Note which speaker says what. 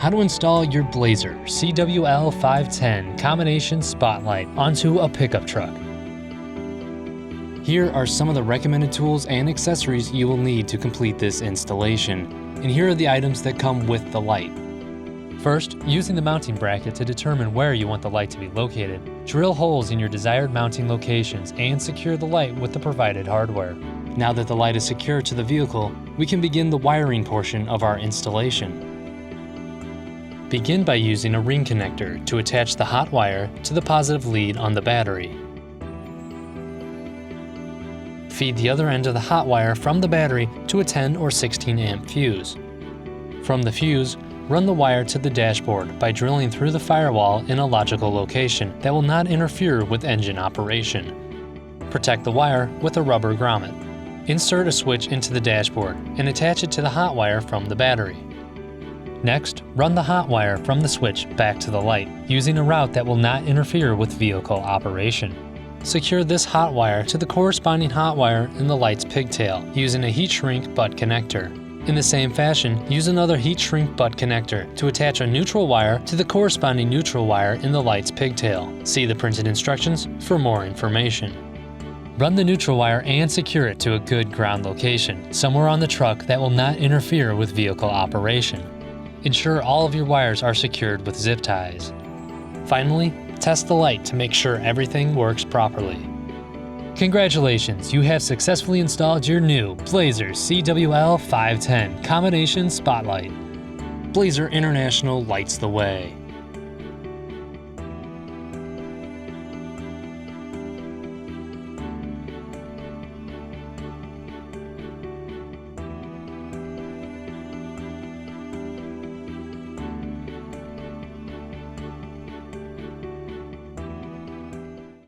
Speaker 1: how to install your Blazer CWL510 combination spotlight onto a pickup truck. Here are some of the recommended tools and accessories you will need to complete this installation, and here are the items that come with the light. First, using the mounting bracket to determine where you want the light to be located, drill holes in your desired mounting locations and secure the light with the provided hardware. Now that the light is secured to the vehicle, we can begin the wiring portion of our installation. Begin by using a ring connector to attach the hot wire to the positive lead on the battery. Feed the other end of the hot wire from the battery to a 10 or 16 amp fuse. From the fuse, run the wire to the dashboard by drilling through the firewall in a logical location that will not interfere with engine operation. Protect the wire with a rubber grommet. Insert a switch into the dashboard and attach it to the hot wire from the battery. Next, run the hot wire from the switch back to the light, using a route that will not interfere with vehicle operation. Secure this hot wire to the corresponding hot wire in the light's pigtail using a heat shrink butt connector. In the same fashion, use another heat shrink butt connector to attach a neutral wire to the corresponding neutral wire in the light's pigtail. See the printed instructions for more information. Run the neutral wire and secure it to a good ground location, somewhere on the truck that will not interfere with vehicle operation. Ensure all of your wires are secured with zip ties. Finally, test the light to make sure everything works properly. Congratulations, you have successfully installed your new Blazer CWL510 combination spotlight. Blazer International lights the way.